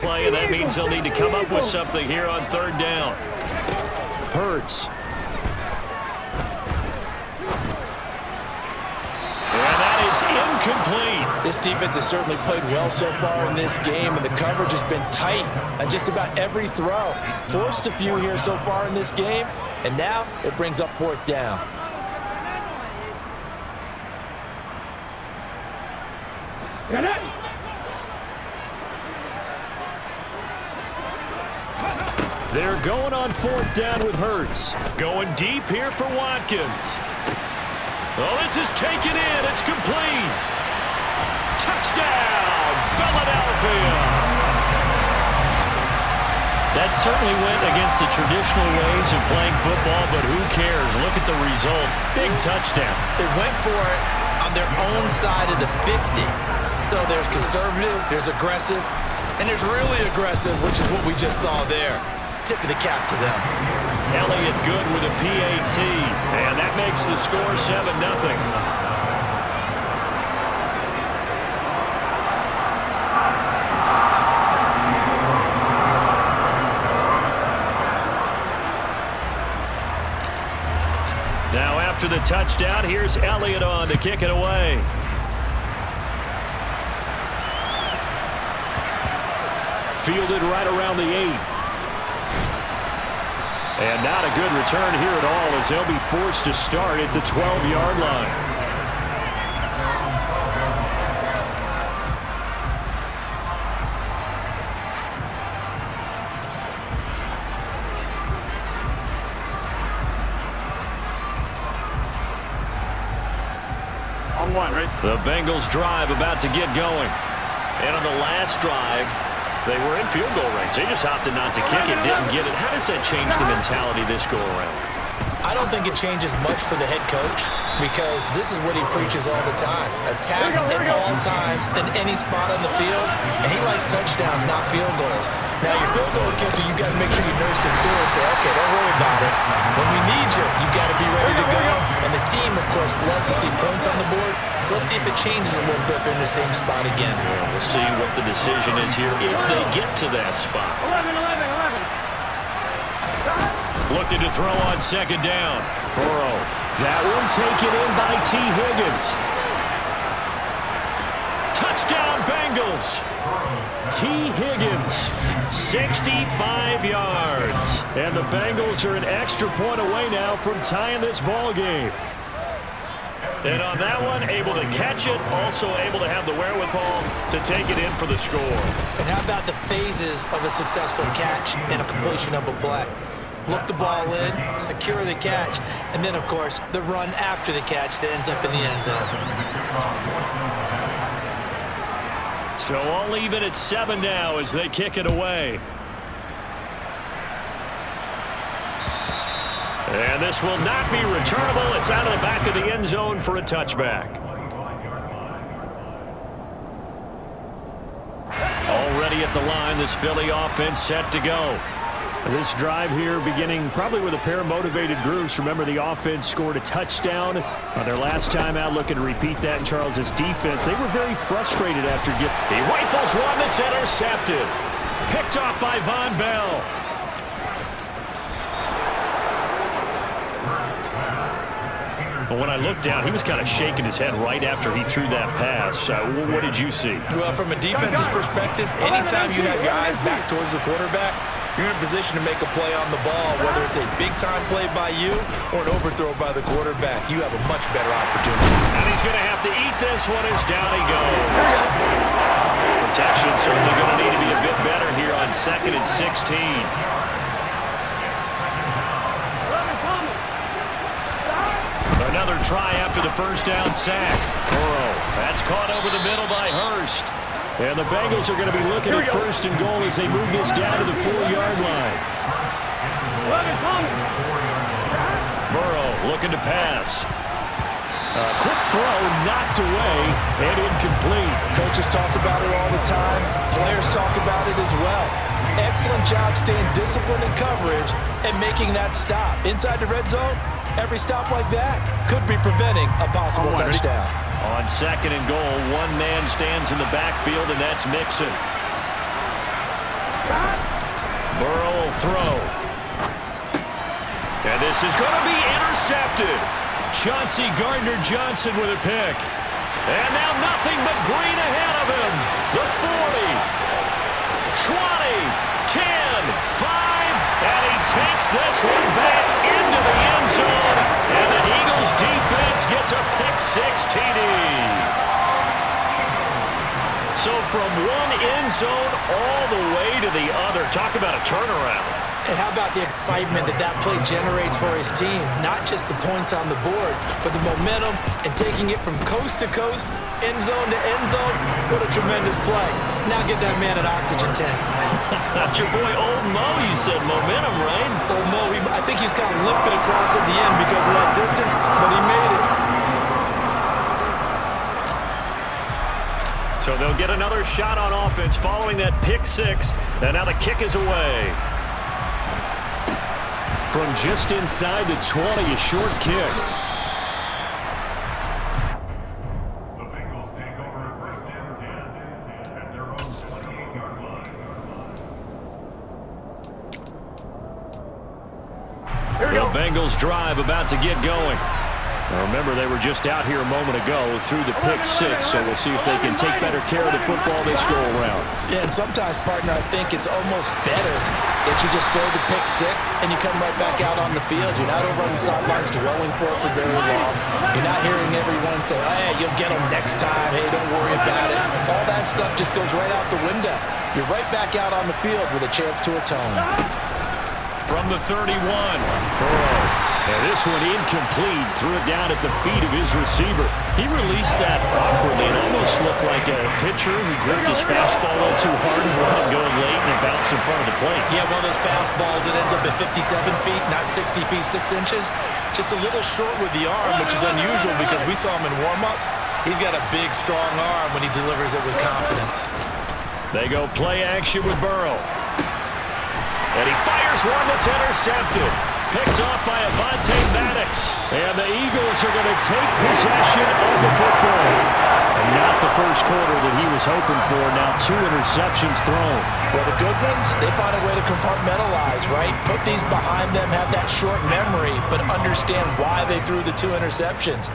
play, and that means they'll need to come up with something here on third down. Hurts. And that is incomplete. This defense has certainly played well so far in this game, and the coverage has been tight on just about every throw. Forced a few here so far in this game, and now it brings up fourth down. They're going on fourth down with Hurts. Going deep here for Watkins. Oh, this is taken in. It's complete. Touchdown, Philadelphia. That certainly went against the traditional ways of playing football, but who cares? Look at the result. Big touchdown. They went for it on their own side of the 50. So there's conservative, there's aggressive, and there's really aggressive, which is what we just saw there. Tip of the cap to them. Elliott good with a PAT, and that makes the score 7-0. Now after the touchdown, here's Elliott on to kick it away. Fielded right around the 8. And not a good return here at all, as they'll be forced to start at the 12-yard line. On one, right? The Bengals drive about to get going. And on the last drive, they were in field goal range. They just opted not to kick it, didn't get it. How does that change the mentality this go around? I don't think it changes much for the head coach, because this is what he preaches all the time. Attack at all times in any spot on the field, and he likes touchdowns, not field goals. Now, your field goal kicker, you got to make sure you nurse him through and say, okay, don't worry about it. When we need you, you got to be ready to go. And the team, of course, loves to see points on the board. So let's see if it changes a little bit if they're in the same spot again. Yeah, we'll see what the decision is here if they get to that spot. 11. Looking to throw on second down. Burrow. That one taken in by T. Higgins. Touchdown, Bengals. T. Higgins, 65 yards. And the Bengals are an extra point away now from tying this ball game. And on that one, able to catch it, also able to have the wherewithal to take it in for the score. And how about the phases of a successful catch and a completion of a play? Look the ball in, secure the catch, and then, of course, the run after the catch that ends up in the end zone. So all even at 7 now as they kick it away. And this will not be returnable. It's out of the back of the end zone for a touchback. Already at the line, this Philly offense set to go. This drive here beginning probably with a pair of motivated groups. Remember, the offense scored a touchdown on their last time out. Looking to repeat that in Charles's defense. They were very frustrated after getting... He rifles one that's intercepted. Picked off by Von Bell. But when I looked down, he was kind of shaking his head right after he threw that pass. What did you see? Well, from a defense's perspective, anytime you have your eyes back towards the quarterback, you're in a position to make a play on the ball, whether it's a big-time play by you or an overthrow by the quarterback. You have a much better opportunity. And he's going to have to eat this one as down he goes. Protection certainly going to need to be a bit better here on 2nd and 16. Another try after the first down sack. Burrow. That's caught over the middle by Hurst. And the Bengals are going to be looking at 1st and goal as they move this down to the 4-yard line. Burrow looking to pass. A quick throw knocked away and incomplete. Coaches talk about it all the time. Players talk about it as well. Excellent job staying disciplined in coverage and making that stop. Inside the red zone, every stop like that could be preventing a possible touchdown. On 2nd and goal, one man stands in the backfield, and that's Mixon. will throw. And this is going to be intercepted. Chauncey Gardner-Johnson with a pick. And now nothing but green ahead of him. The 40, 20, 10, 5, and he takes this one back into the end zone. And the Eagles defense gets a pick-6 TD. So from one end zone all the way to the other. Talk about a turnaround. And how about the excitement that play generates for his team? Not just the points on the board, but the momentum and taking it from coast to coast, end zone to end zone. What a tremendous play. Now get that man an oxygen tank. That's your boy Old Mo, you said momentum, right? Old Mo, I think he's kind of limping across at the end because of that distance, but he made it. So they'll get another shot on offense following that pick-6, and now the kick is away. From just inside the 20, a short kick. The Bengals take over first and 10 at their own 28-yard line. The Bengals drive about to get going. Now remember, they were just out here a moment ago through the pick-6, so we'll see if they can take better care of the football this go-around. Yeah, and sometimes, partner, I think it's almost better that you just throw the pick-6 and you come right back out on the field. You're not over on the sidelines dwelling for it for very long. You're not hearing everyone say, hey, you'll get them next time. Hey, don't worry about it. All that stuff just goes right out the window. You're right back out on the field with a chance to atone. From the 31, Burrow. And this one incomplete. Threw it down at the feet of his receiver. He released that awkwardly. It almost looked like a pitcher who gripped his fastball a little too hard and wanted to go late, and it bounced in front of the plate. Yeah, one of those fastballs that ends up at 57 feet, not 60 feet, 6 inches. Just a little short with the arm, which is unusual because we saw him in warm-ups. He's got a big, strong arm when he delivers it with confidence. They go play action with Burrow. And he fires one that's intercepted. Picked off by Avonte Maddox. And the Eagles are going to take possession of the football. And not the first quarter that he was hoping for. Now 2 interceptions thrown. Well, the good ones, they find a way to compartmentalize, right? Put these behind them, have that short memory, but understand why they threw the 2 interceptions.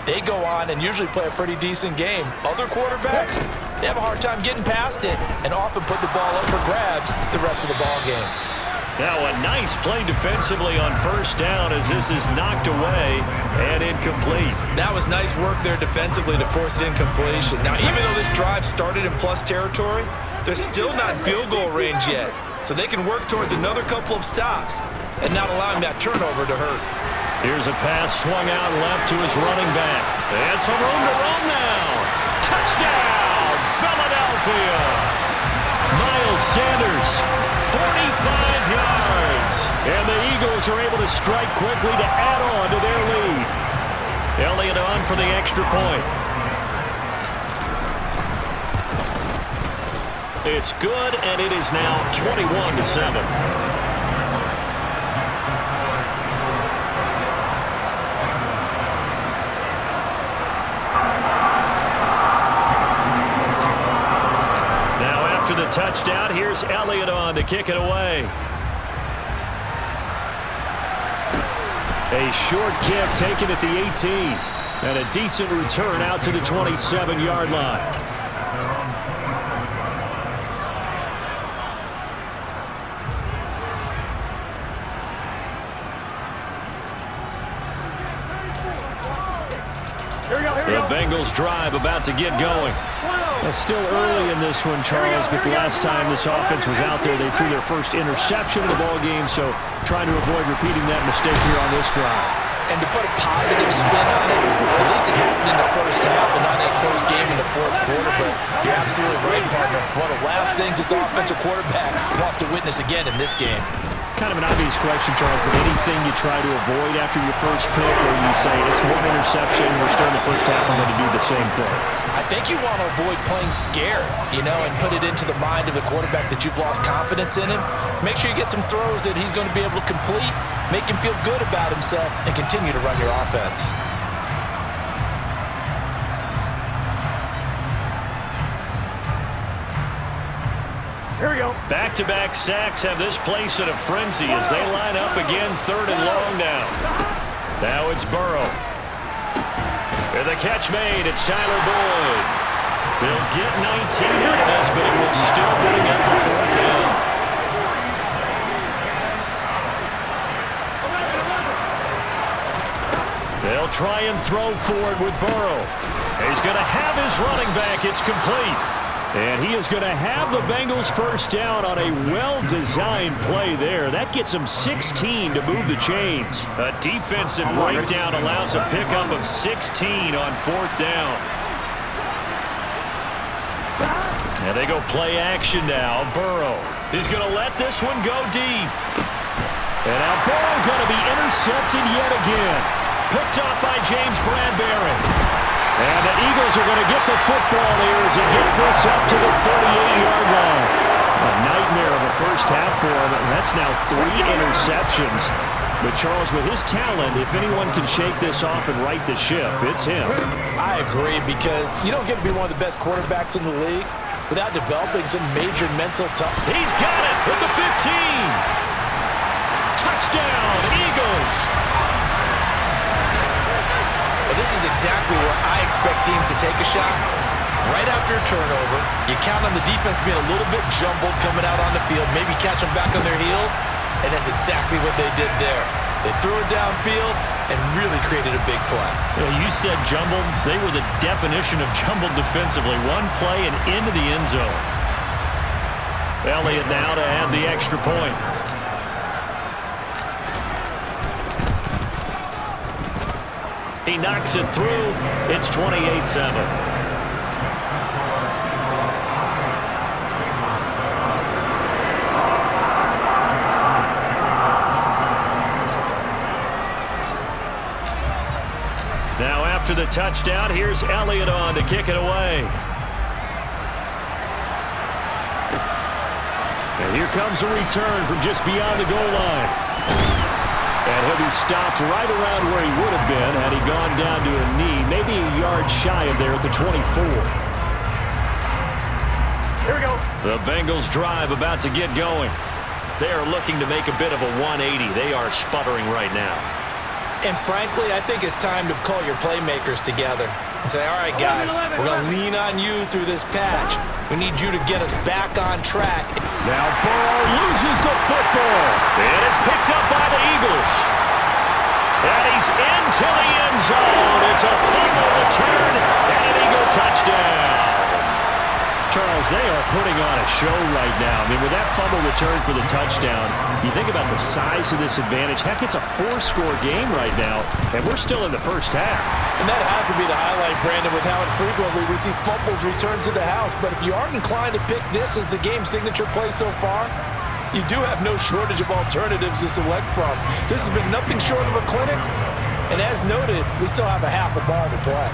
They go on and usually play a pretty decent game. Other quarterbacks, they have a hard time getting past it and often put the ball up for grabs the rest of the ball game. Now a nice play defensively on first down as this is knocked away and incomplete. That was nice work there defensively to force incompletion. Now, even though this drive started in plus territory, they're still not in field goal range yet. So they can work towards another couple of stops and not allowing that turnover to hurt. Here's a pass swung out left to his running back. And some room to run now. Touchdown, Philadelphia. Miles Sanders, 45 yards. And the Eagles are able to strike quickly to add on to their lead. Elliott on for the extra point. It's good, and it is now 21-7. After the touchdown, here's Elliott on to kick it away. A short kick taken at the 18. And a decent return out to the 27-yard line. The Bengals drive about to get going. It's still early in this one, Charles, but the last time this offense was out there, they threw their first interception of the ball game, so trying to avoid repeating that mistake here on this drive. And to put a positive spin on it, at least it happened in the first half and not in a close game in the fourth quarter, but you're absolutely right, partner. One of the last things this offensive quarterback wants to witness again in this game. Kind of an obvious question, Charles, but anything you try to avoid after your first pick, or you say it's one interception, we're starting the first half, I'm going to do the same thing? I think you want to avoid playing scared, and put it into the mind of the quarterback that you've lost confidence in him. Make sure you get some throws that he's going to be able to complete, make him feel good about himself, and continue to run your offense. Back-to-back sacks have this place in a frenzy as they line up again, 3rd and long now. Now it's Burrow. And the catch made. It's Tyler Boyd. They'll get 19 out of this, but it will still bring up the 4th down. They'll try and throw for it with Burrow. He's going to have his running back. It's complete. And he is going to have the Bengals first down on a well-designed play there. That gets him 16 to move the chains. A defensive breakdown allows a pickup of 16 on 4th down. And they go play action now. Burrow. He's going to let this one go deep. And now Burrow going to be intercepted yet again. Picked off by James Bradbury. And the Eagles are going to get the football here as he gets this up to the 48-yard line. A nightmare of a first half for him, and that's now 3 interceptions. But Charles, with his talent, if anyone can shake this off and right the ship, it's him. I agree, because you don't get to be one of the best quarterbacks in the league without developing some major mental toughness. He's got it at the 15. Touchdown, Eagles. This is exactly where I expect teams to take a shot. Right after a turnover, you count on the defense being a little bit jumbled coming out on the field, maybe catch them back on their heels, and that's exactly what they did there. They threw it downfield and really created a big play. You said jumbled. They were the definition of jumbled defensively. One play and into the end zone. Elliott now to add the extra point. He knocks it through. It's 28-7. Now after the touchdown, here's Elliott on to kick it away. And here comes a return from just beyond the goal line. And he'll be stopped right around where he would have been had he gone down to a knee, maybe a yard shy of there at the 24. Here we go. The Bengals drive about to get going. They are looking to make a bit of a 180. They are sputtering right now. And frankly, I think it's time to call your playmakers together and say, all right, guys, we're going to lean on you through this patch. We need you to get us back on track. Now Burrow loses the football. And it's picked up by the Eagles. And he's into the end zone. It's a fumble return and an Eagle touchdown. Charles, they are putting on a show right now. I mean, with that fumble return for the touchdown, you think about the size of this advantage. Heck, it's a 4-score game right now, and we're still in the first half. And that has to be the highlight, Brandon, with how infrequently we see fumbles return to the house. But if you aren't inclined to pick this as the game signature play so far, you do have no shortage of alternatives to select from. This has been nothing short of a clinic, and as noted, we still have a half a ball to play.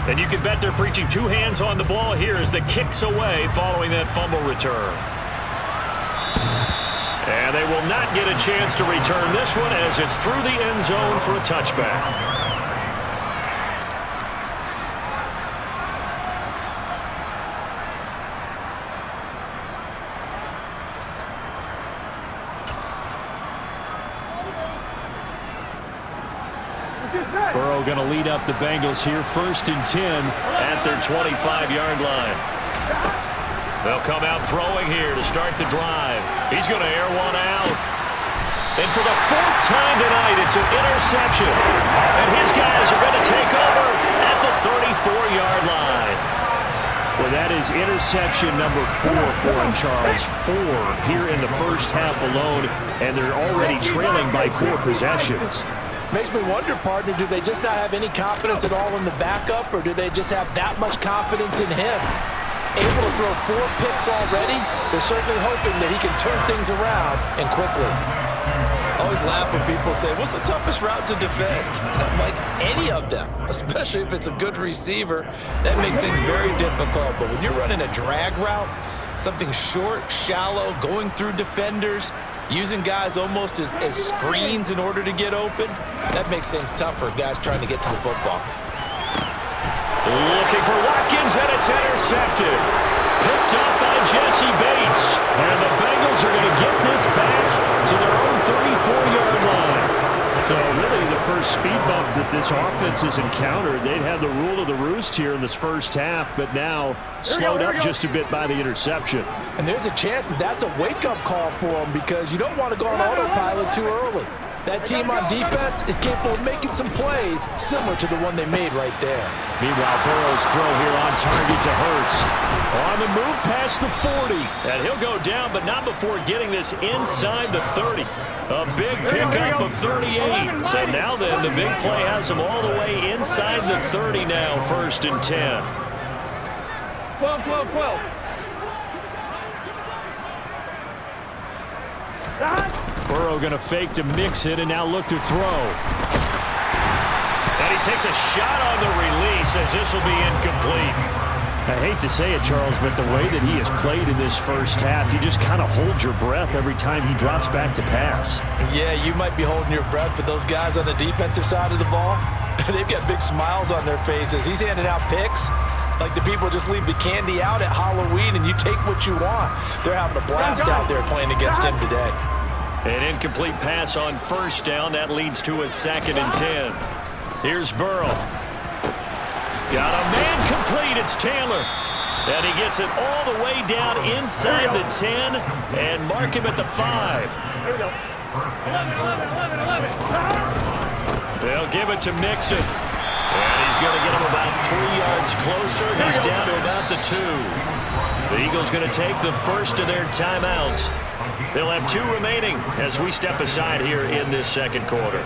And you can bet they're preaching 2 hands on the ball here as the kick's away following that fumble return. And they will not get a chance to return this one as it's through the end zone for a touchback. Burrow going to lead up the Bengals here, 1st and 10 at their 25-yard line. They'll come out throwing here to start the drive. He's going to air one out. And for the 4th time tonight, it's an interception. And his guys are going to take over at the 34-yard line. Well, that is interception number 4 for him, Charles. 4 here in the first half alone, and they're already trailing by 4 possessions. Makes me wonder, partner, do they just not have any confidence at all in the backup, or do they just have that much confidence in him? Able to throw 4 picks already, they're certainly hoping that he can turn things around and quickly. Always laugh when people say, what's the toughest route to defend? And I'm like, any of them, especially if it's a good receiver. That makes things very difficult. But when you're running a drag route, something short, shallow, going through defenders, using guys almost as screens in order to get open, that makes things tougher, guys trying to get to the football. Looking for Watkins, and it's intercepted. Picked up by Jesse Bates. And the Bengals are going to get this back to their own 34-yard line. So really the first speed bump that this offense has encountered. They'd had the rule of the roost here in this first half, but now slowed up just a bit by the interception. And there's a chance that's a wake-up call for them because you don't want to go on autopilot too early. That team on defense is capable of making some plays similar to the one they made right there. Meanwhile, Burrow's throw here on target to Hurts. On the move past the 40. And he'll go down, but not before getting this inside the 30. A big pickup of 38. So now then, the big play has him all the way inside the 30 now, 1st and 10. 12, 12, 12. Burrow going to fake to mix it and now look to throw. And he takes a shot on the release as this will be incomplete. I hate to say it, Charles, but the way that he has played in this first half, you just kind of hold your breath every time he drops back to pass. Yeah, you might be holding your breath, but those guys on the defensive side of the ball, they've got big smiles on their faces. He's handing out picks like the people just leave the candy out at Halloween and you take what you want. They're having a blast out there playing against him today. An incomplete pass on 1st down. That leads to a 2nd and 10. Here's Burrow. Got a man complete. It's Taylor. And he gets it all the way down inside the 10 and mark him at the 5. Here we go. 11, 11, 11, 11. They'll give it to Mixon. And he's going to get him about 3 yards closer. He's down to about the 2. The Eagles going to take the first of their timeouts. They'll have 2 remaining as we step aside here in this second quarter.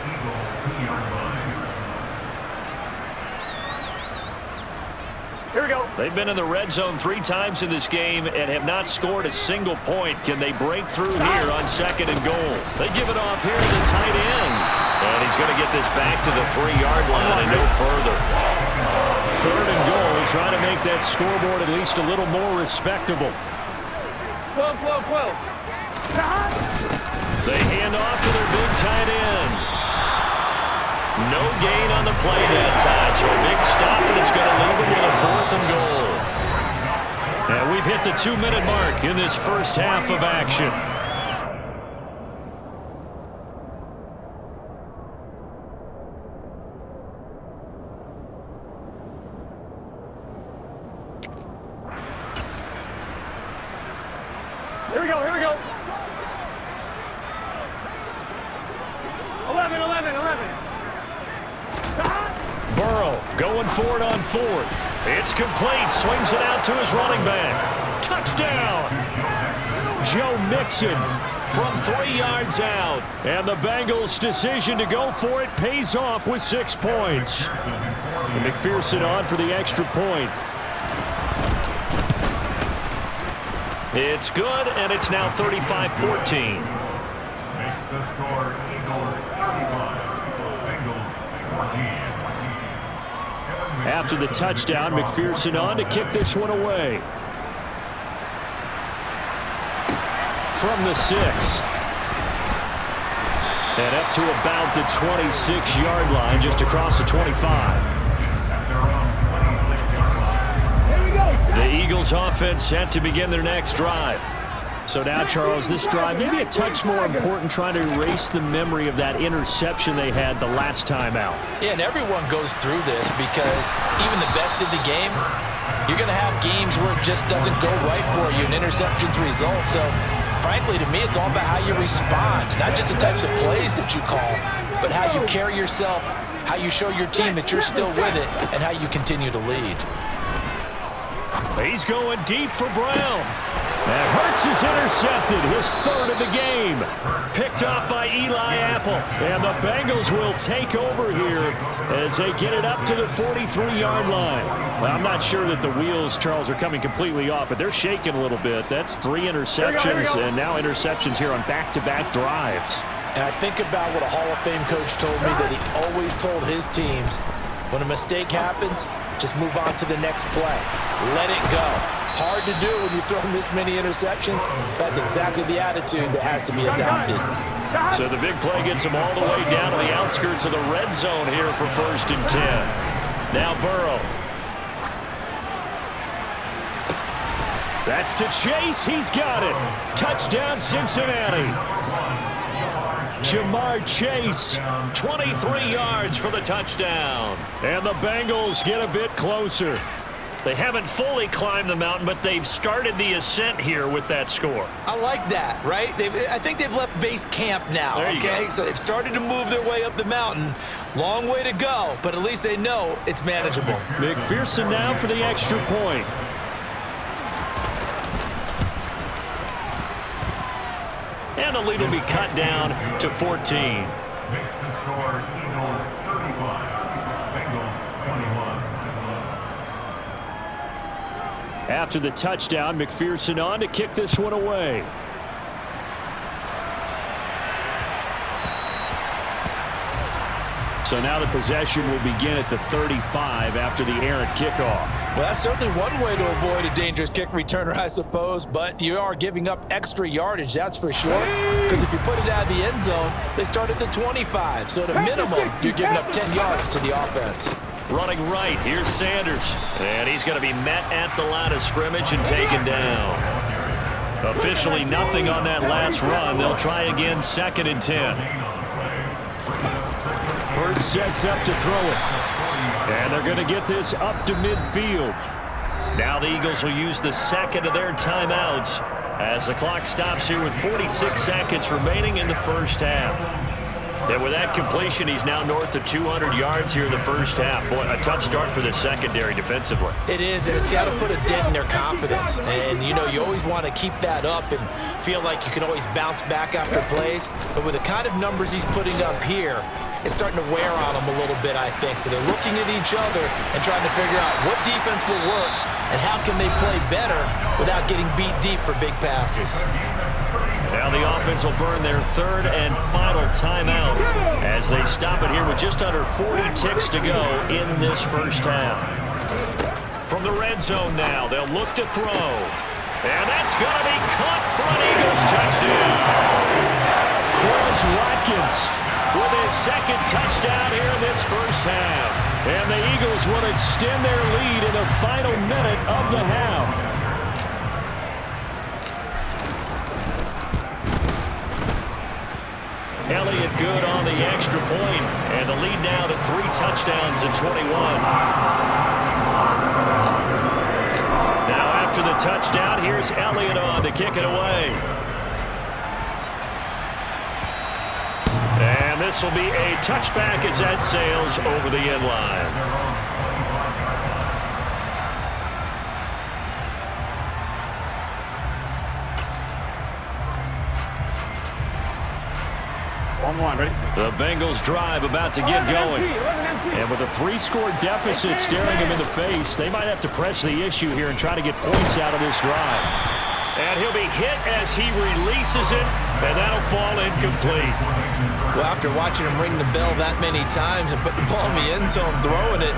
Here we go. They've been in the red zone 3 times in this game and have not scored a single point. Can they break through here on 2nd and goal? They give it off here to the tight end. And he's going to get this back to the 3-yard line and no further. 3rd and goal, trying to make that scoreboard at least a little more respectable. 12, 12, 12. They hand off to their big tight end. No gain on the play that time, so a big stop, and it's going to leave them with a 4th and goal. And we've hit the 2-minute mark in this first half of action. Here we go, here we go. 11, 11, 11. Burrow going for it on 4th. It's complete. Swings it out to his running back. Touchdown! Joe Mixon from 3 yards out. And the Bengals' decision to go for it pays off with 6 points. And McPherson on for the extra point. It's good, and it's now 35-14. Makes the score Eagles 35, Bengals 14. After the touchdown, McPherson on to kick this one away. From the 6. And up to about the 26-yard line, just across the 25. The Eagles offense set to begin their next drive. So now, Charles, this drive maybe a touch more important, trying to erase the memory of that interception they had the last time out. Yeah, and everyone goes through this because even the best in the game, you're going to have games where it just doesn't go right for you, and interceptions result. So, frankly, to me, it's all about how you respond, not just the types of plays that you call, but how you carry yourself, how you show your team that you're still with it, and how you continue to lead. He's going deep for Brown. And Hurts is intercepted, his 3rd of the game. Picked off by Eli Apple. And the Bengals will take over here as they get it up to the 43-yard line. Well, I'm not sure that the wheels, Charles, are coming completely off, but they're shaking a little bit. That's 3 interceptions, and now interceptions here on back-to-back drives. And I think about what a Hall of Fame coach told me that he always told his teams, when a mistake happens, just move on to the next play. Let it go. Hard to do when you've thrown this many interceptions. That's exactly the attitude that has to be adopted. So the big play gets them all the way down to the outskirts of the red zone here for 1st and 10. Now Burrow. That's to Chase. He's got it. Touchdown, Cincinnati. Jamar Chase, 23 yards for the touchdown. And the Bengals get a bit closer. They haven't fully climbed the mountain, but they've started the ascent here with that score. I like that, right? I think they've left base camp now, okay? So they've started to move their way up the mountain. Long way to go, but at least they know it's manageable. McPherson now for the extra point. And the lead will be cut down to 14. Makes the score Eagles 35, Bengals 21. After the touchdown, McPherson on to kick this one away. So now the possession will begin at the 35 after the errant kickoff. Well, that's certainly one way to avoid a dangerous kick returner, I suppose, but you are giving up extra yardage, that's for sure. Because if you put it out of the end zone, they start at the 25. So at a minimum, you're giving up 10 yards to the offense. Running right, here's Sanders. And he's going to be met at the line of scrimmage and taken down. Officially nothing on that last run. They'll try again, 2nd and 10. Bird sets up to throw it. And they're going to get this up to midfield. Now the Eagles will use the second of their timeouts as the clock stops here with 46 seconds remaining in the first half. And with that completion, he's now north of 200 yards here in the first half. Boy, a tough start for the secondary defensively. It is, and it's got to put a dent in their confidence. And, you know, you always want to keep that up and feel like you can always bounce back after plays. But with the kind of numbers he's putting up here, it's starting to wear on them a little bit, I think. So they're looking at each other and trying to figure out what defense will work and how can they play better without getting beat deep for big passes. Now the offense will burn their 3rd and final timeout as they stop it here with just under 40 ticks to go in this first half. From the red zone now, they'll look to throw. And that's going to be caught for an Eagles touchdown. Quez Watkins with his 2nd touchdown here in this first half. And the Eagles will extend their lead in the final minute of the half. Elliott good on the extra point, and the lead now to 3 touchdowns in 21. Now after the touchdown, here's Elliott on to kick it away. And this will be a touchback as that sails over the end line. Ready? The Bengals drive about to get going. And with a 3-score deficit staring them in the face, they might have to press the issue here and try to get points out of this drive. And he'll be hit as he releases it, and that'll fall incomplete. Well, after watching him ring the bell that many times and put the ball in the end zone throwing it,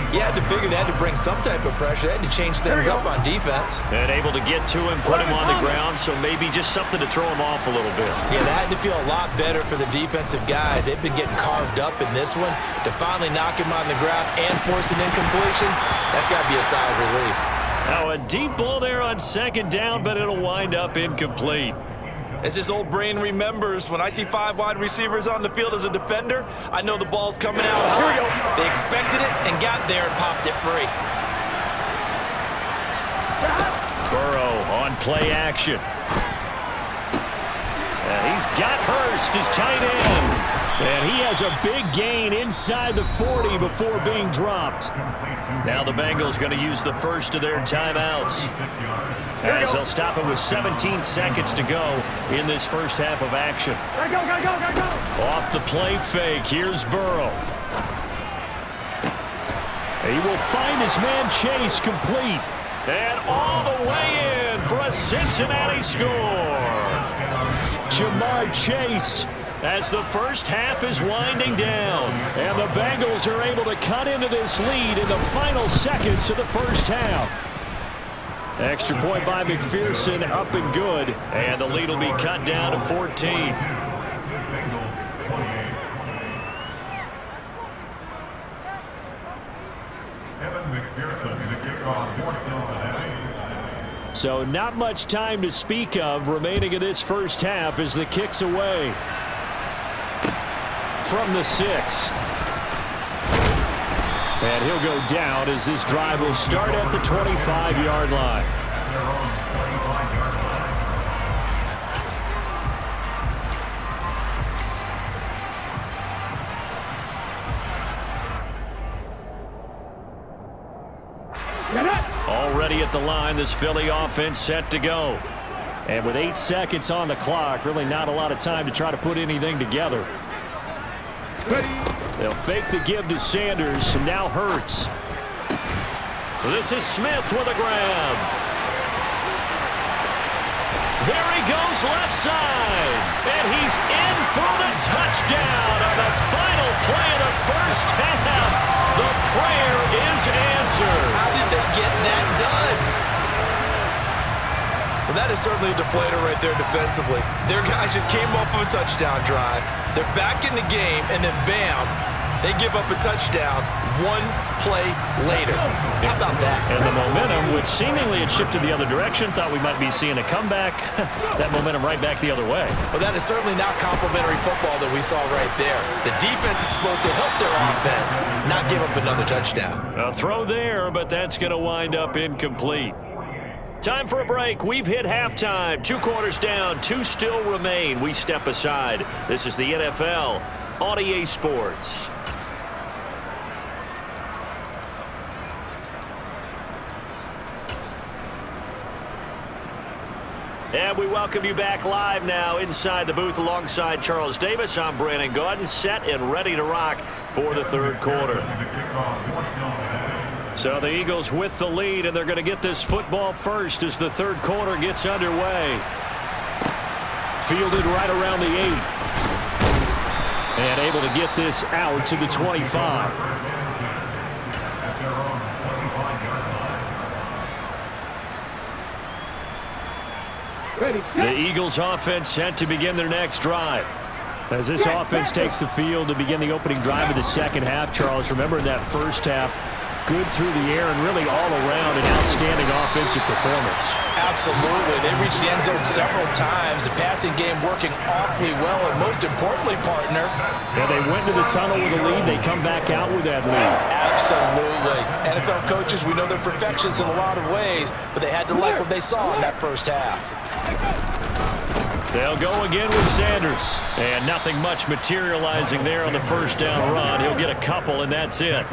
you had to figure they had to bring some type of pressure. They had to change things up on defense. And able to get to him, put him on the ground, so maybe just something to throw him off a little bit. Yeah, that had to feel a lot better for the defensive guys. They've been getting carved up in this one. To finally knock him on the ground and force an incompletion, that's got to be a sigh of relief. Now a deep ball there on 2nd down, but it'll wind up incomplete. As his old brain remembers, when I see 5 wide receivers on the field as a defender, I know the ball's coming out high. They expected it and got there and popped it free. Burrow on play action. And he's got Hurst, his tight end. And he has a big gain inside the 40 before being dropped. Now the Bengals going to use the first of their timeouts, as they'll stop it with 17 seconds to go in this first half of action. Go. Off the play fake, here's Burrow. He will find his man Chase complete. And all the way in for a Cincinnati score. Jamar Chase, as the first half is winding down. And the Bengals are able to cut into this lead in the final seconds of the first half. Extra point by McPherson, up and good. And the lead will be cut down to 14. So not much time to speak of remaining in this first half as the kick's away. From the 6. And he'll go down as this drive will start at the 25-yard line. Already at the line, this Philly offense set to go. And with 8 seconds on the clock, really not a lot of time to try to put anything together. They'll fake the give to Sanders, and now Hurts. This is Smith with a grab. There he goes left side. And he's in for the touchdown on the final play of the first half. The prayer is answered. How did they get that done? Well, that is certainly a deflator right there defensively. Their guys just came off of a touchdown drive. They're back in the game, and then bam, they give up a touchdown one play later. How about that? And the momentum, which seemingly had shifted the other direction, thought we might be seeing a comeback. That momentum right back the other way. Well, that is certainly not complimentary football that we saw right there. The defense is supposed to help their offense, not give up another touchdown. A throw there, but that's going to wind up incomplete. Time for a break. We've hit halftime. 2 quarters down, 2 still remain. We step aside. This is the NFL on EA Sports. And we welcome you back live now inside the booth alongside Charles Davis. I'm Brandon Gaudin, set and ready to rock for the third quarter. So the Eagles with the lead, and they're going to get this football first as the third quarter gets underway. Fielded right around the 8. And able to get this out to the 25. The Eagles offense set to begin their next drive. As this offense takes the field to begin the opening drive of the second half, Charles, remember in that first half, good through the air and really all around an outstanding offensive performance. Absolutely. They reached the end zone several times. The passing game working awfully well, and most importantly, partner. Yeah, they went to the tunnel with a lead. They come back out with that lead. Absolutely. NFL coaches, we know they're perfectionists in a lot of ways, but they had to like what they saw in that first half. They'll go again with Sanders. And nothing much materializing there on the first down run. He'll get a couple, and that's it.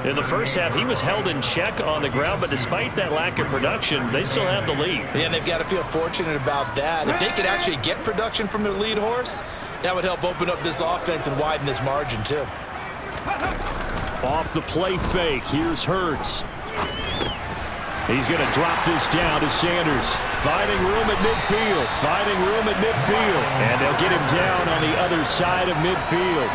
In the first half, he was held in check on the ground, but despite that lack of production, they still have the lead. Yeah, and they've got to feel fortunate about that. If they could actually get production from their lead horse, that would help open up this offense and widen this margin, too. Off the play fake, here's Hurts. He's going to drop this down to Sanders. Finding room at midfield. Finding room at midfield. And they'll get him down on the other side of midfield.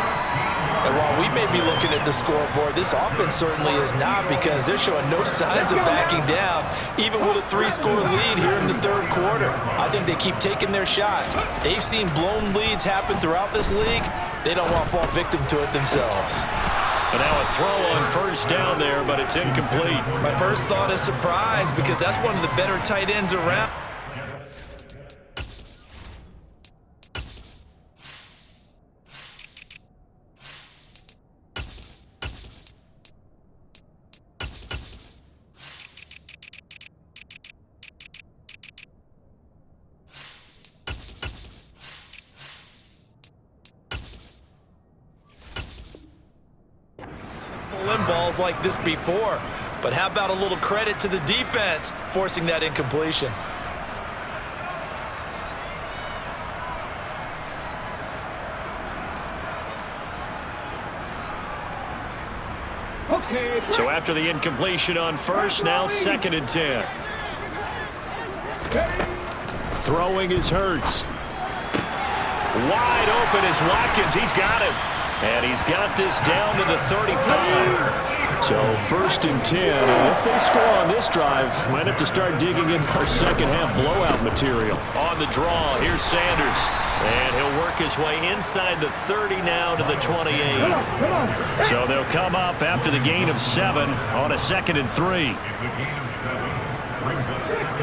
And while we may be looking at the scoreboard, this offense certainly is not, because they're showing no signs of backing down, even with a 3-score lead here in the third quarter. I think they keep taking their shots. They've seen blown leads happen throughout this league. They don't want to fall victim to it themselves. And now a throw on first down there, but it's incomplete. My first thought is surprise, because that's one of the better tight ends around. Balls like this before, but how about a little credit to the defense forcing that incompletion? So after the incompletion on first, now 2nd and 10. Throwing is Hurts. Wide open is Watkins. He's got him. And he's got this down to the 35. So 1st and 10. And if they score on this drive, might have to start digging in our second half blowout material. On the draw, here's Sanders. And he'll work his way inside the 30 now to the 28. So they'll come up after the gain of 7 on a 2nd and 3. It's the gain of 7. Brings up 2nd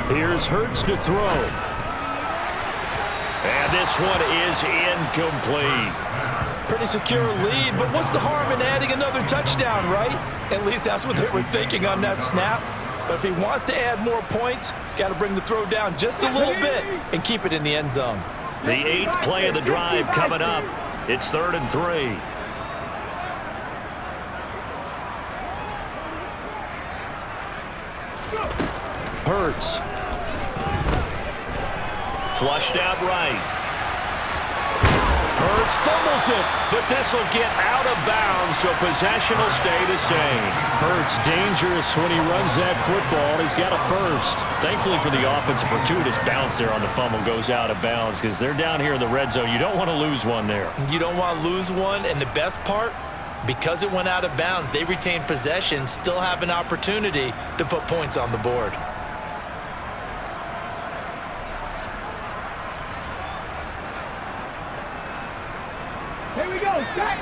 Here's Hurts to throw. And this one is incomplete. Pretty secure lead, but what's the harm in adding another touchdown, right? At least that's what they were thinking on that snap. But if he wants to add more points, got to bring the throw down just a little bit and keep it in the end zone. The 8th play of the drive coming up. It's 3rd and 3. Hurts. Flushed out right. Hurts fumbles it, but this will get out of bounds, so possession will stay the same. Hurts dangerous when he runs that football. He's got a first. Thankfully for the offense, a fortuitous bounce there on the fumble goes out of bounds because they're down here in the red zone. You don't want to lose one there. You don't want to lose one, and the best part, because it went out of bounds, they retain possession, still have an opportunity to put points on the board. Here we go, set!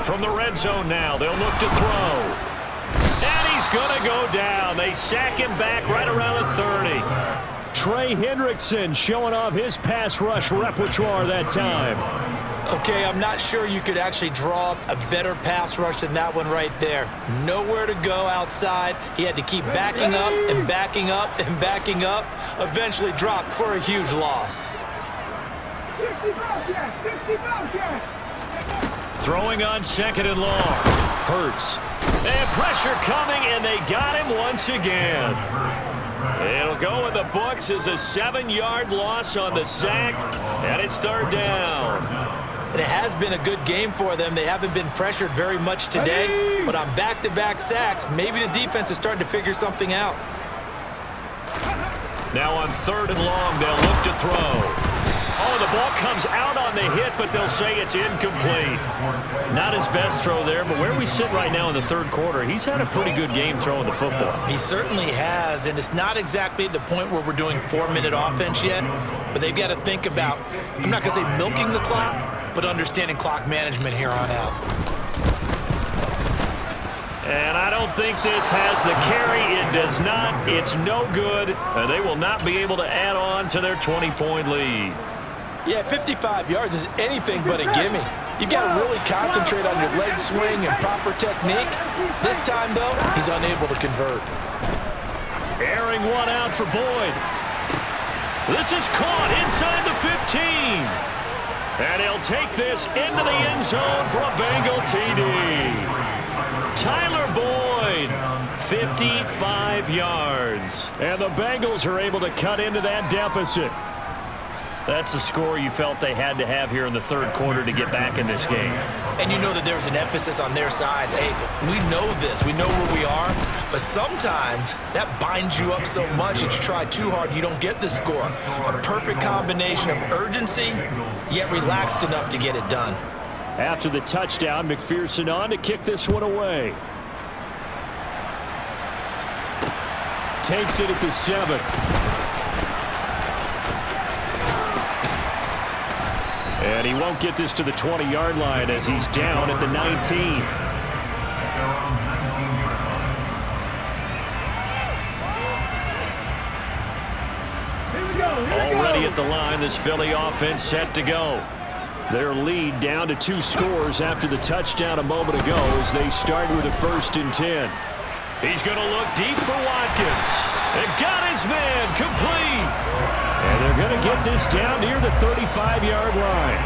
From the red zone now, they'll look to throw. And he's going to go down. They sack him back right around the 30. Trey Hendrickson showing off his pass rush repertoire that time. Okay, I'm not sure you could actually draw up a better pass rush than that one right there. Nowhere to go outside. He had to keep backing up and backing up and backing up. Eventually dropped for a huge loss. Throwing on 2nd and long. Hurts. And pressure coming, and they got him once again. It'll go in the books as a 7-yard loss on the sack, and it's 3rd down. And it has been a good game for them. They haven't been pressured very much today, but on back-to-back sacks, maybe the defense is starting to figure something out. Now on 3rd and long, they'll look to throw. Oh, the ball comes out on the hit, but they'll say it's incomplete. Not his best throw there, but where we sit right now in the 3rd quarter, he's had a pretty good game throwing the football. He certainly has, and it's not exactly the point where we're doing 4-minute offense yet, but they've got to think about, I'm not going to say milking the clock, but understanding clock management here on out. And I don't think this has the carry. It does not. It's no good, and they will not be able to add on to their 20-point lead. Yeah, 55 yards is anything but a gimme. You've got to really concentrate on your leg swing and proper technique. This time, though, he's unable to convert. Airing one out for Boyd. This is caught inside the 15. And he'll take this into the end zone for a Bengal TD. Tyler Boyd, 55 yards. And the Bengals are able to cut into that deficit. That's a score you felt they had to have here in the 3rd quarter to get back in this game. And you know that there was an emphasis on their side. Hey, we know this. We know where we are. But sometimes that binds you up so much that you try too hard, you don't get the score. A perfect combination of urgency, yet relaxed enough to get it done. After the touchdown, McPherson on to kick this one away. Takes it at the 7. And he won't get this to the 20-yard line as he's down at the 19. Already at the line, this Philly offense set to go. Their lead down to 2 scores after the touchdown a moment ago as they start with a 1st and 10. He's going to look deep for Watkins. And got his man complete. And they're going to get this down near the 35-yard line.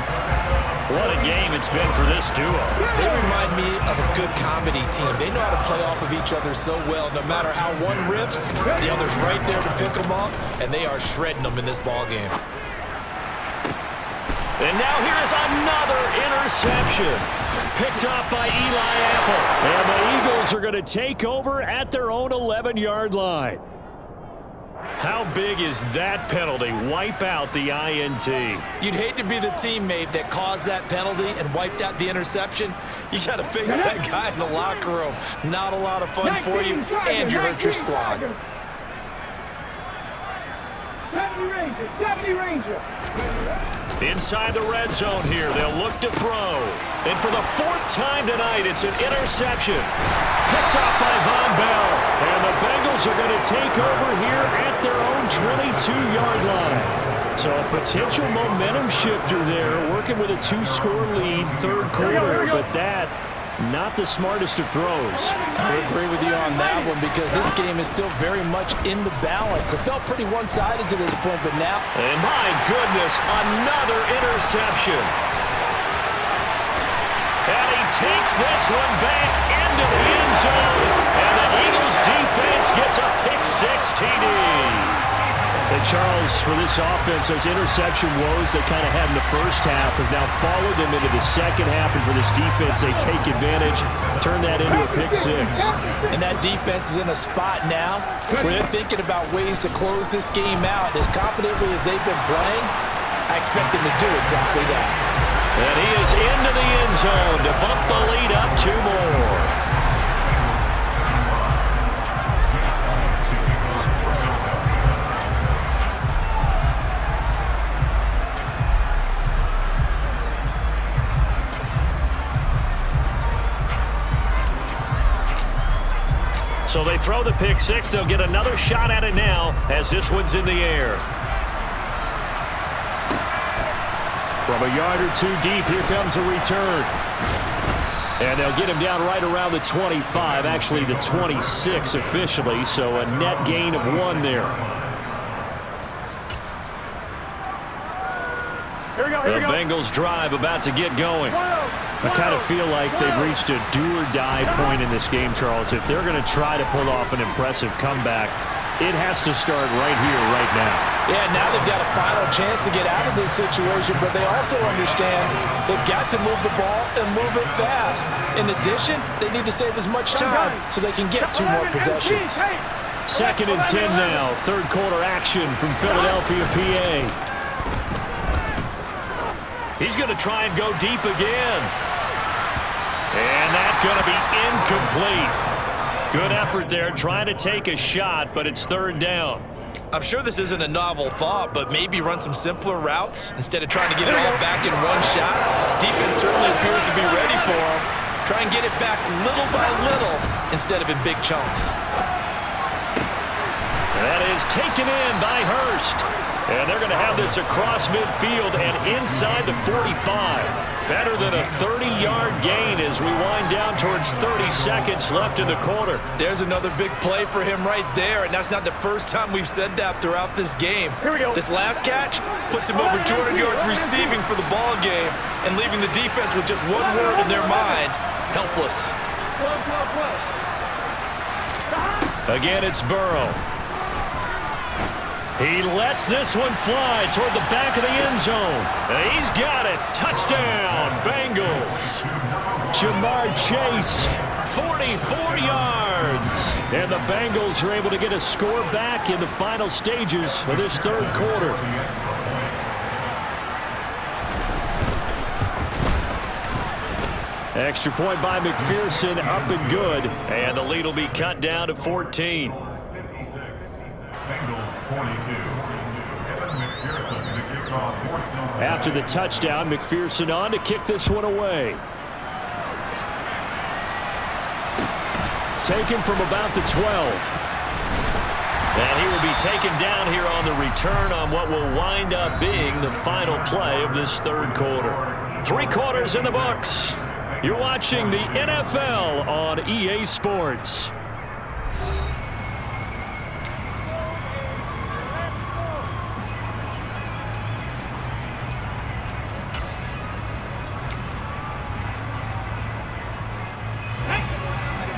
What a game it's been for this duo. They remind me of a good comedy team. They know how to play off of each other so well. No matter how one riffs, the other's right there to pick them up, and they are shredding them in this ball game. And now here's another interception. Picked off by Eli Apple. And the Eagles are going to take over at their own 11-yard line. How big is that penalty? Wipe out the INT. You'd hate to be the teammate that caused that penalty and wiped out the interception. You got to face that guy in the locker room. Not a lot of fun for you, and you hurt your squad. Inside the red zone here, they'll look to throw. And for the fourth time tonight, it's an interception. Picked off by Von Bell. And the Bengals are going to take over here at their own 22-yard line. So a potential momentum shifter there, working with a 2-score lead, third quarter, but that, not the smartest of throws. I would agree with you on that one because this game is still very much in the balance. It felt pretty one-sided to this point, but now... And my goodness, another interception. And he takes this one back into the end zone, and the Eagles defense gets a pick-6 TD. And Charles, for this offense, those interception woes they kind of had in the first half have now followed them into the second half, and for this defense, they take advantage, turn that into a pick-6. And that defense is in a spot now where they're thinking about ways to close this game out. As confidently as they've been playing, I expect them to do exactly that. And he is into the end zone to bump the lead up 2 more. So they throw the pick-6. They'll get another shot at it now as this one's in the air. From a yard or 2 deep, here comes a return. And they'll get him down right around the 25, actually the 26 officially, so a net gain of 1 there. The Bengals drive about to get going. I kind of feel like they've reached a do-or-die point in this game, Charles. If they're going to try to pull off an impressive comeback, it has to start right here, right now. Yeah, now they've got a final chance to get out of this situation, but they also understand they've got to move the ball and move it fast. In addition, they need to save as much time so they can get 2 more possessions. 2nd and 10 now. Third quarter action from Philadelphia, PA. He's going to try and go deep again. And that's going to be incomplete. Good effort there, trying to take a shot, but it's 3rd down. I'm sure this isn't a novel thought, but maybe run some simpler routes instead of trying to get it all back in one shot. Defense certainly appears to be ready for him. Try and get it back little by little instead of in big chunks. That is taken in by Hurst. And they're going to have this across midfield and inside the 45. Better than a 30-yard gain as we wind down towards 30 seconds left in the quarter. There's another big play for him right there, and that's not the first time we've said that throughout this game. This last catch puts him over 200 yards receiving for the ball game and leaving the defense with just one word in their mind: helpless. Again, it's Burrow. He lets this one fly toward the back of the end zone. He's got it. Touchdown, Bengals. Jamar Chase, 44 yards. And the Bengals are able to get a score back in the final stages of this 3rd quarter. Extra point by McPherson, up and good. And the lead will be cut down to 14. After the touchdown, McPherson on to kick this one away. Taken from about the 12. And he will be taken down here on the return on what will wind up being the final play of this 3rd quarter. 3 quarters in the books. You're watching the NFL on EA Sports.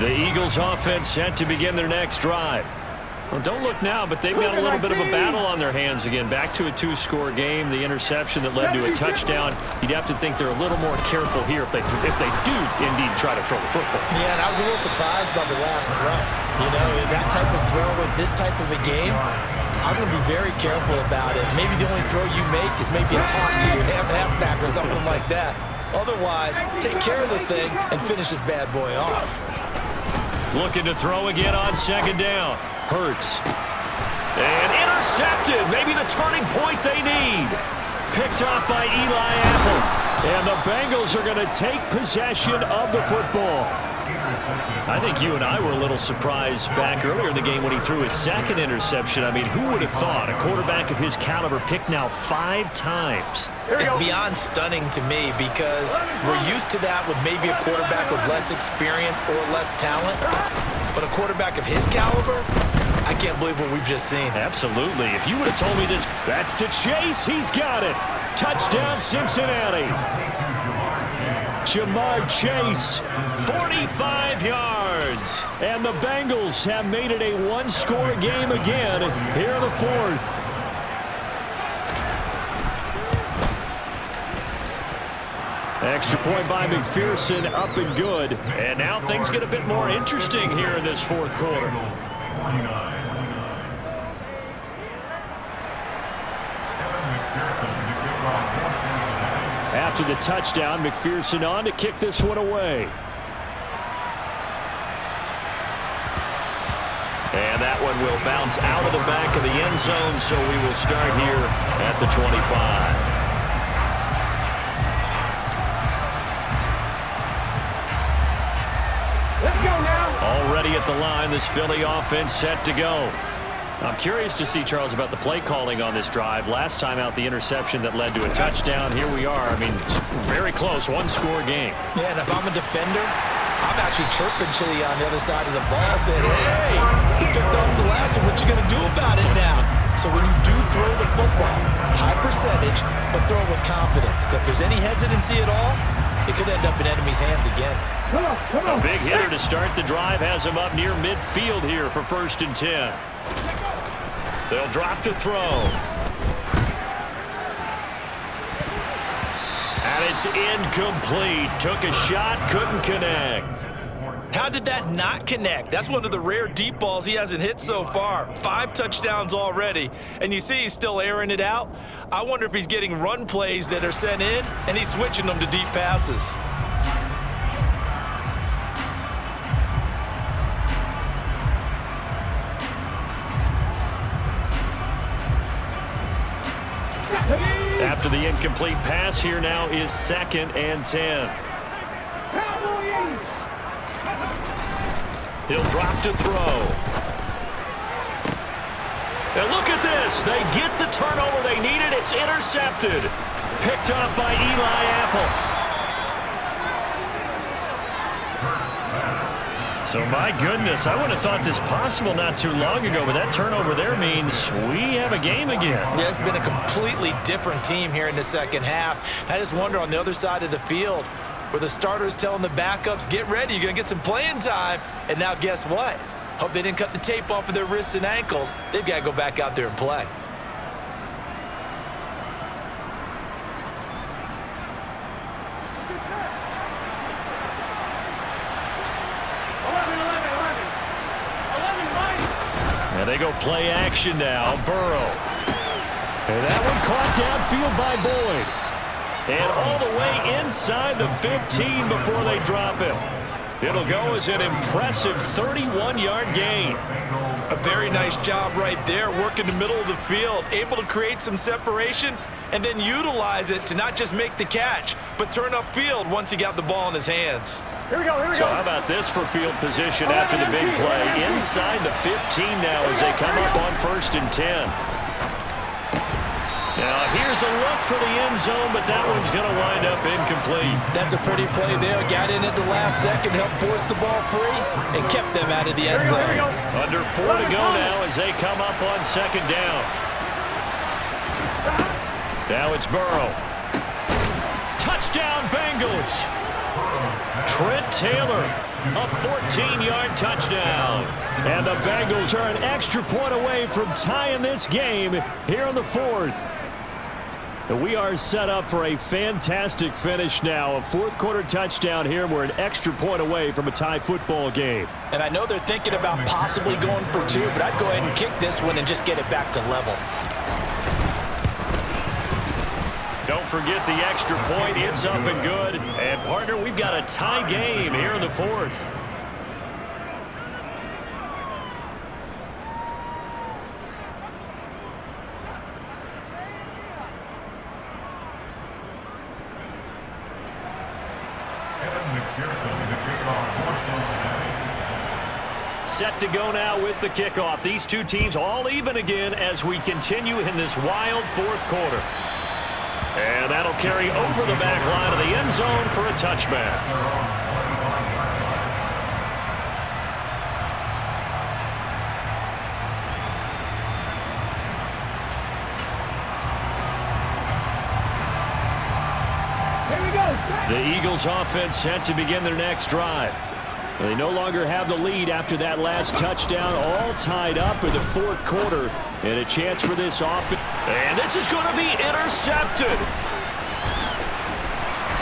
The Eagles offense set to begin their next drive. Well, don't look now, but they've got a little bit of a battle on their hands again. Back to a 2-score game. The interception that led to a touchdown. You'd have to think they're a little more careful here if they do indeed try to throw the football. Yeah, and I was a little surprised by the last throw. You know, that type of throw with this type of a game, I'm going to be very careful about it. Maybe the only throw you make is maybe a toss to your halfback or something like that. Otherwise, take care of the thing and finish this bad boy off. Looking to throw again on 2nd down. Hurts. And intercepted. Maybe the turning point they need. Picked off by Eli Apple. And the Bengals are going to take possession of the football. I think you and I were a little surprised back earlier in the game when he threw his second interception. I mean, who would have thought a quarterback of his caliber picked now 5 times? It's beyond stunning to me because we're used to that with maybe a quarterback with less experience or less talent. But a quarterback of his caliber, I can't believe what we've just seen. Absolutely. If you would have told me this, that's to Chase. He's got it. Touchdown, Cincinnati. Jamar Chase, 45 yards. And the Bengals have made it a one-score game again here in the fourth. Extra point by McPherson, up and good. And now things get a bit more interesting here in this fourth quarter. After the touchdown, McPherson on to kick this one away. And that one will bounce out of the back of the end zone, so we will start here at the 25. Let's go now. Already at the line, this Philly offense set to go. I'm curious to see, Charles, about the play calling on this drive. Last time out, the interception that led to a touchdown. Here we are. I mean, very close, one-score game. Yeah, and if I'm a defender, I'm actually chirping Chili on the other side of the ball saying, hey, you picked off the last one. What you going to do about it now? So when you do throw the football, high percentage, but throw it with confidence. If there's any hesitancy at all, it could end up in enemy's hands again. Come on. A big hitter to start the drive has him up near midfield here for 1st and 10. They'll drop to throw. And it's incomplete. Took a shot, couldn't connect. How did that not connect? That's one of the rare deep balls he hasn't hit so far. 5 touchdowns already, and you see he's still airing it out. I wonder if he's getting run plays that are sent in, and he's switching them to deep passes. After the incomplete pass, here now is 2nd and 10. He'll drop to throw. And look at this. They get the turnover they needed. It's intercepted. Picked up by Eli Apple. So, my goodness, I would have thought this possible not too long ago, but that turnover there means we have a game again. Yeah, it's been a completely different team here in the second half. I just wonder on the other side of the field where the starters telling the backups, get ready, you're going to get some playing time. And now guess what? Hope they didn't cut the tape off of their wrists and ankles. They've got to go back out there and play. And they go play action now. Burrow. And that one caught downfield by Boyd. And all the way inside the 15 before they drop him. It'll go as an impressive 31-yard gain. A very nice job right there, working the middle of the field, able to create some separation and then utilize it to not just make the catch, but turn upfield once he got the ball in his hands. Here we go. So how about this for field position after the big play? Inside the 15 now as they come up on 1st and 10. Now here's a look for the end zone, but that one's going to wind up incomplete. That's a pretty play there. Got in at the last second, helped force the ball free, and kept them out of the end zone. Under 4 to go now as they come up on 2nd down. Now it's Burrow. Touchdown Bengals. Trent Taylor, a 14-yard touchdown. And the Bengals are an extra point away from tying this game here in the 4th. We are set up for a fantastic finish now. A 4th quarter touchdown here. We're an extra point away from a tie football game. And I know they're thinking about possibly going for 2, but I'd go ahead and kick this one and just get it back to level. Don't forget the extra point. It's up and good. And, partner, we've got a tie game here in the 4th. Set to go now with the kickoff. These two teams all even again as we continue in this wild fourth quarter. And that'll carry over the back line of the end zone for a touchback. The Eagles offense set to begin their next drive. They no longer have the lead after that last touchdown, all tied up in the fourth quarter, and a chance for this offense. And this is going to be intercepted.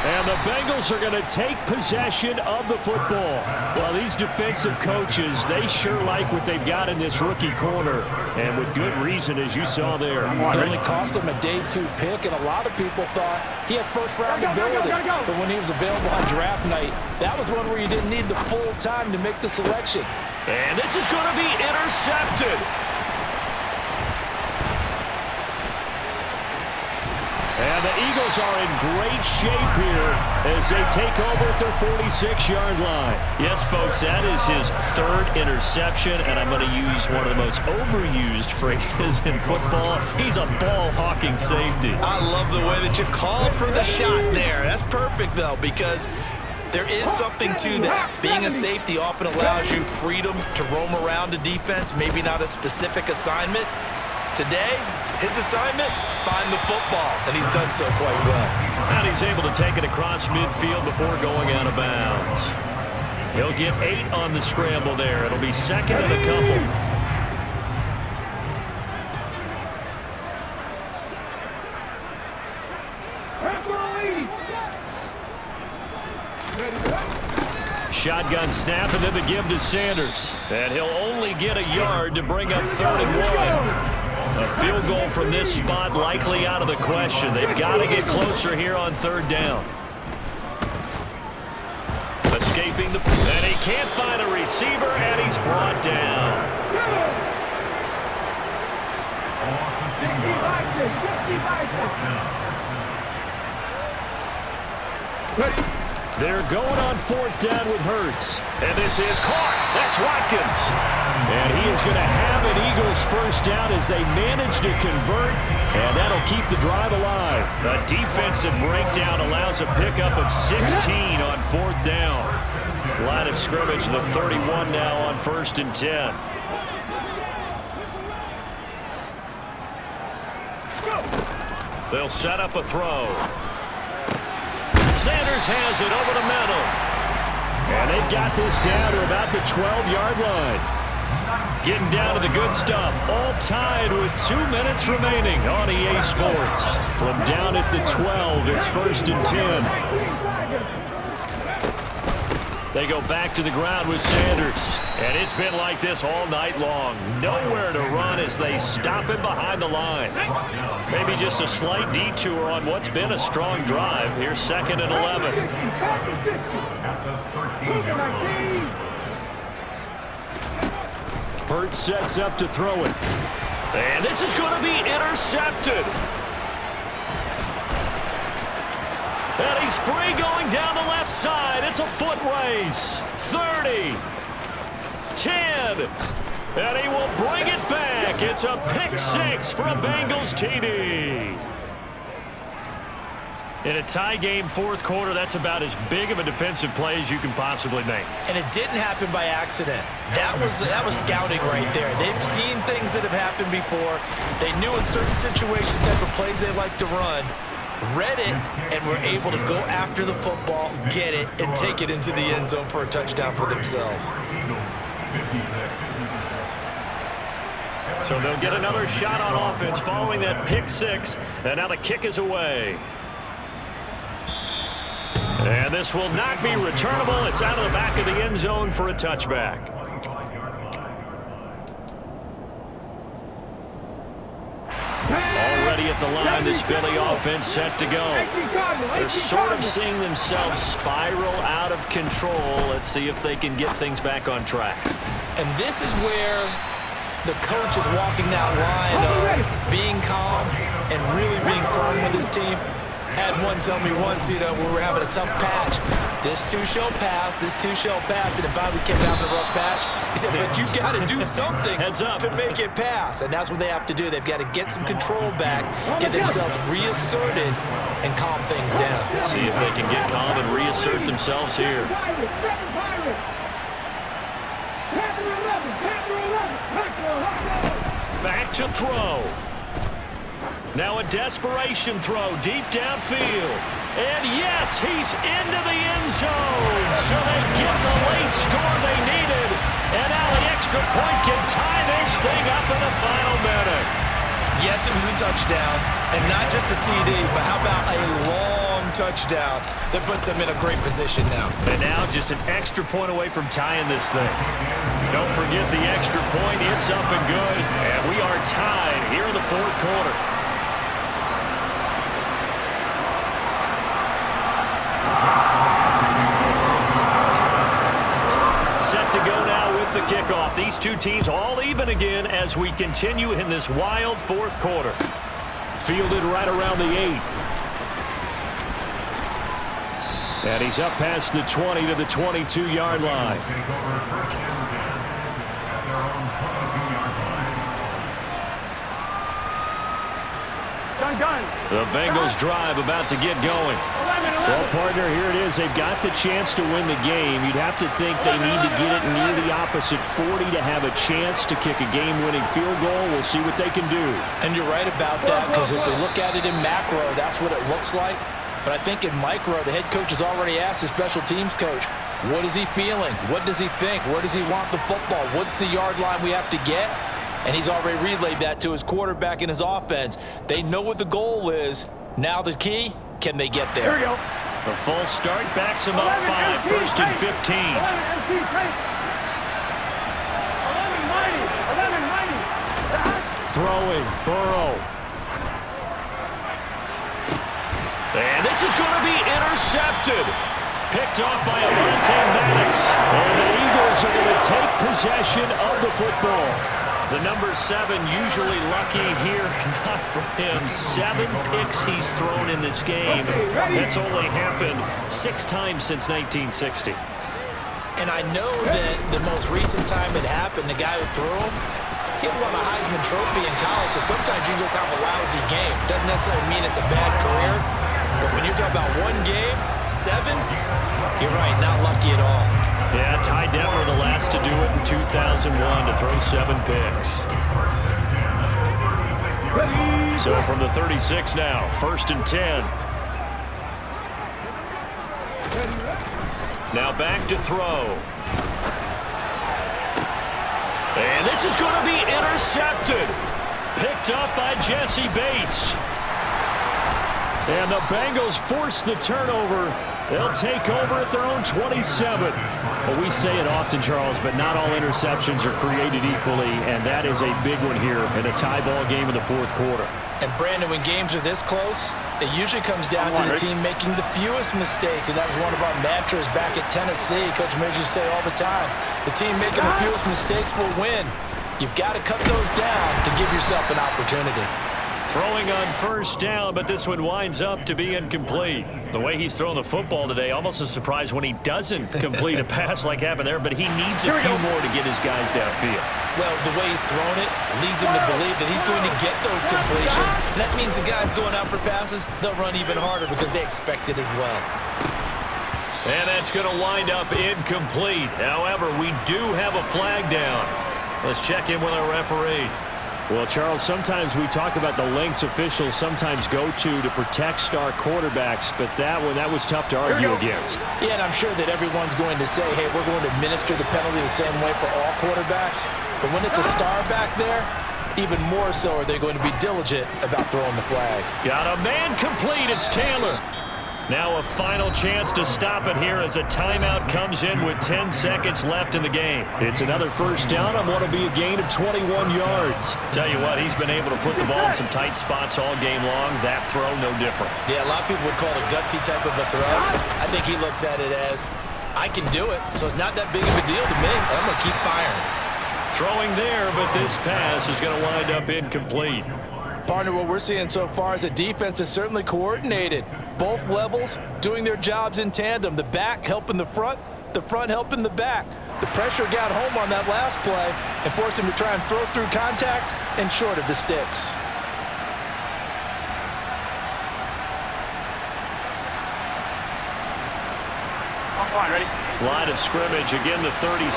And the Bengals are going to take possession of the football. Well, these defensive coaches, they sure like what they've got in this rookie corner, and with good reason, as you saw there. It only cost him a day 2 pick, and a lot of people thought he had first-round ability. But when he was available on draft night, that was one where you didn't need the full time to make the selection. And this is going to be intercepted. And the Eagles are in great shape here as they take over at their 46-yard line. Yes, folks, that is his third interception, and I'm going to use one of the most overused phrases in football. He's a ball-hawking safety. I love the way that you called for the shot there. That's perfect, though, because there is something to that. Being a safety often allows you freedom to roam around the defense, maybe not a specific assignment. Today, his assignment, find the football, and he's done so quite well. And he's able to take it across midfield before going out of bounds. He'll get 8 on the scramble there. It'll be second and a couple. Shotgun snap, and then the give to Sanders. And he'll only get a yard to bring up 3rd and 1. A field goal from this spot likely out of the question. They've got to get closer here on 3rd down. Escaping the... And he can't find a receiver, and he's brought down. They're going on 4th down with Hurts. And this is caught. That's Watkins. And he is going to have an Eagles first down as they manage to convert. And that'll keep the drive alive. A defensive breakdown allows a pickup of 16 on 4th down. Line of scrimmage, the 31 now on 1st and 10. They'll set up a throw. Sanders has it over the middle. And they've got this down to about the 12-yard line. Getting down to the good stuff. All tied with 2 minutes remaining on EA Sports. From down at the 12, it's 1st and 10. They go back to the ground with Sanders. And it's been like this all night long. Nowhere to run as they stop him behind the line. Maybe just a slight detour on what's been a strong drive. Here's 2nd and 11. Hurts sets up to throw it. And this is going to be intercepted. And he's free going down the left side. It's a foot race. 30. 10. And he will bring it back. It's a pick-6 for a Bengals TD. In a tie game, 4th quarter, that's about as big of a defensive play as you can possibly make. And it didn't happen by accident. That was scouting right there. They've seen things that have happened before. They knew in certain situations type of plays they like to run, read it, and were able to go after the football, get it, and take it into the end zone for a touchdown for themselves. So they'll get another shot on offense following that pick-6, and now the kick is away. And this will not be returnable. It's out of the back of the end zone for a touchback. Already at the line, this Philly offense set to go. They're sort of seeing themselves spiral out of control. Let's see if they can get things back on track. And this is where the coach is walking that line of being calm and really being firm with his team. Had one tell me once, you know, when we were having a tough patch, this too shall pass, this too shall pass, and it finally kept having a rough patch. He said, but you got to do something to make it pass, and that's what they have to do. They've got to get some control back, get themselves reasserted, and calm things down. See if they can get calm and reassert themselves here. Back to throw. Now a desperation throw deep downfield. And yes, he's into the end zone. So they get the late score they needed. And now the extra point can tie this thing up in the final minute. Yes, it was a touchdown. And not just a TD, but how about a long touchdown that puts them in a great position now. And now just an extra point away from tying this thing. Don't forget the extra point. It's up and good. And we are tied here in the fourth quarter. Set to go now with the kickoff. These two teams all even again as we continue in this wild fourth quarter. Fielded right around the 8. And he's up past the 20 to the 22-yard line. Take over first and 10 at their own 22-yard line. The Bengals drive about to get going. Well, partner, here it is. They've got the chance to win the game. You'd have to think they need to get it near the opposite 40 to have a chance to kick a game-winning field goal. We'll see what they can do. And you're right about that, because if we look at it in macro, that's what it looks like. But I think in micro, the head coach has already asked the special teams coach, what is he feeling? What does he think? Where does he want the football? What's the yard line we have to get? And he's already relayed that to his quarterback and his offense. They know what the goal is. Now the key, can they get there? Here we go. The full start backs him up 5, first and 15. Throwing, Burrow. And this is going to be intercepted. Picked off by Avante Maddox. And the Eagles are going to take possession of the football. The number 7 usually lucky here, not for him. 7 picks he's thrown in this game. That's only happened 6 times since 1960. And I know that the most recent time it happened, the guy who threw him, he won a Heisman Trophy in college, so sometimes you just have a lousy game. Doesn't necessarily mean it's a bad career, but when you're talking about one game, 7, you're right, not lucky at all. Yeah, Ty Detmer the last to do it in 2001 to throw 7 picks. So from the 36 now, first and 10. Now back to throw. And this is going to be intercepted. Picked up by Jesse Bates. And the Bengals force the turnover. They'll take over at their own 27. Well, we say it often, Charles, but not all interceptions are created equally, and that is a big one here in a tie ball game in the fourth quarter. And, Brandon, when games are this close, it usually comes down to the team making the fewest mistakes, and that was one of our mantras back at Tennessee. Coach Mears used to say all the time, the team making the fewest mistakes will win. You've got to cut those down to give yourself an opportunity. Throwing on first down, but this one winds up to be incomplete. The way he's throwing the football today, almost a surprise when he doesn't complete a pass like happened there, but he needs a few more to get his guys downfield. Well, the way he's thrown it leads him to believe that he's going to get those completions. And that means the guys going out for passes, they'll run even harder because they expect it as well. And that's going to wind up incomplete. However, we do have a flag down. Let's check in with our referee. Well, Charles, sometimes we talk about the lengths officials sometimes go to protect star quarterbacks, but that was tough to argue against. Yeah, and I'm sure that everyone's going to say, hey, we're going to administer the penalty the same way for all quarterbacks. But when it's a star back there, even more so are they going to be diligent about throwing the flag. Got a man complete. It's Taylor. Now a final chance to stop it here as a timeout comes in with 10 seconds left in the game. It's another first down on what will be a gain of 21 yards. Tell you what, he's been able to put the ball in some tight spots all game long. That throw, no different. Yeah, a lot of people would call it a gutsy type of a throw. I think he looks at it as, I can do it, so it's not that big of a deal to me. I'm going to keep firing. Throwing there, but this pass is going to wind up incomplete. Partner, what we're seeing so far is the defense is certainly coordinated. Both levels doing their jobs in tandem. The back helping the front helping the back. The pressure got home on that last play and forced him to try and throw through contact and short of the sticks. Ready? Line of scrimmage, again the 37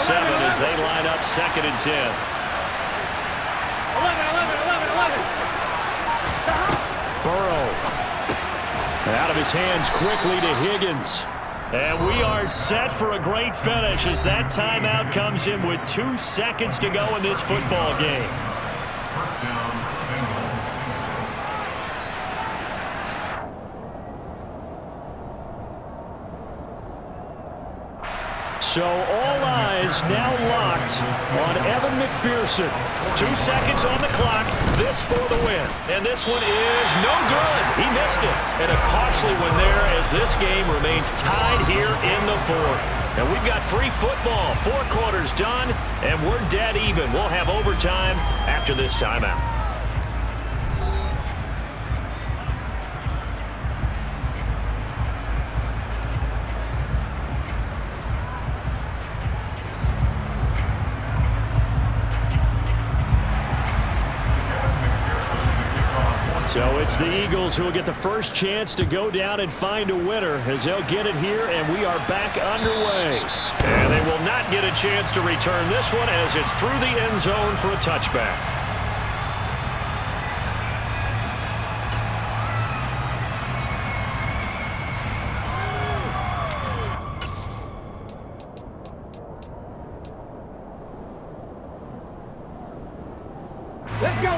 as they line up 2nd and 10. 11. Burrow. Out of his hands quickly to Higgins. And we are set for a great finish as that timeout comes in with 2 seconds to go in this football game. First down, Bengals. So all eyes now locked on Evan McPherson. 2 seconds on the clock. This for the win. And this one is no good. He missed it. And a costly one there as this game remains tied here in the 4th. And we've got free football. 4 quarters done, and we're dead even. We'll have overtime after this timeout. So it's the Eagles who will get the first chance to go down and find a winner as they'll get it here, and we are back underway. And they will not get a chance to return this one as it's through the end zone for a touchback.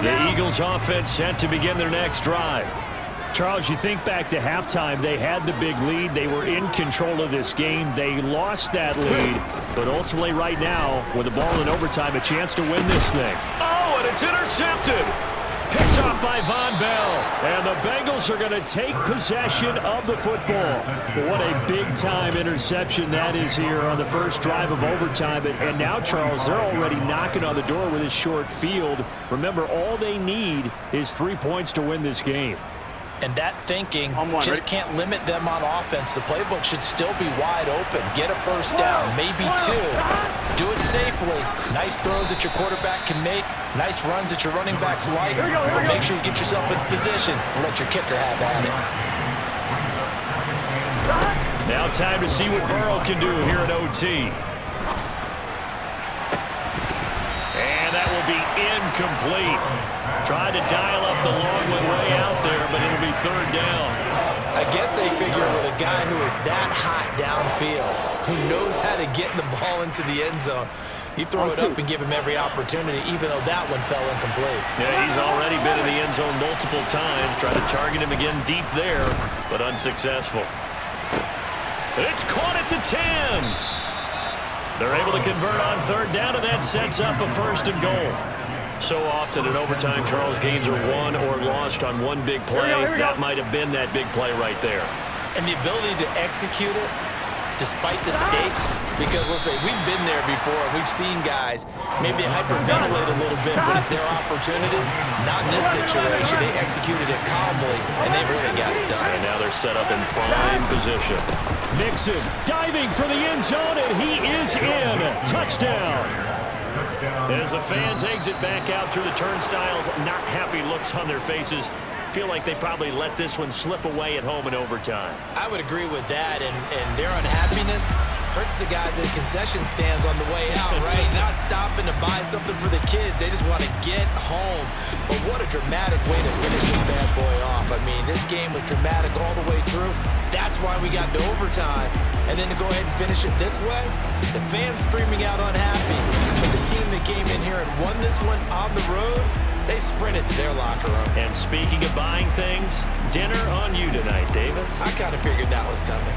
The Eagles offense set to begin their next drive. Charles, you think back to halftime, they had the big lead. They were in control of this game. They lost that lead, but ultimately right now, with the ball in overtime, a chance to win this thing. Oh, and it's intercepted. Picked off by Von Bell. And the Bengals are going to take possession of the football. What a big-time interception that is here on the first drive of overtime. And now, Charles, they're already knocking on the door with this short field. Remember, all they need is 3 points to win this game. And that thinking just can't limit them on offense. The playbook should still be wide open. Get a first down, maybe 2. Do it safely. Nice throws that your quarterback can make. Nice runs that your running backs like. But make sure you get yourself into position and let your kicker have at it. Now time to see what Burrow can do here at OT. And that will be incomplete. Tried to dial up the long way out there, but it'll be 3rd down. I guess they figure with a guy who is that hot downfield, who knows how to get the ball into the end zone, you throw it up and give him every opportunity, even though that one fell incomplete. Yeah, he's already been in the end zone multiple times. Trying to target him again deep there, but unsuccessful. It's caught at the 10. They're able to convert on 3rd down, and that sets up a 1st and goal. So often in overtime, Charles, games are won or lost on one big play. That might have been that big play right there. And the ability to execute it despite the stakes, because let's say we've been there before. We've seen guys maybe hyperventilate a little bit when it's their opportunity. Not in this situation. They executed it calmly, and they really got it done. And now they're set up in prime position. Mixon diving for the end zone, and he is in. Touchdown. As the fans exit back out through the turnstiles, not happy looks on their faces. Feel like they probably let this one slip away at home in overtime. I would agree with that, and their unhappiness hurts the guys in concession stands on the way out, right? Not stopping to buy something for the kids. They just want to get home. But what a dramatic way to finish this bad boy off. I mean, this game was dramatic all the way through. That's why we got to overtime. And then to go ahead and finish it this way, the fans screaming out unhappy. But the team that came in here and won this one on the road, they sprinted to their locker room. And speaking of buying things, dinner on you tonight, Davis. I kind of figured that was coming.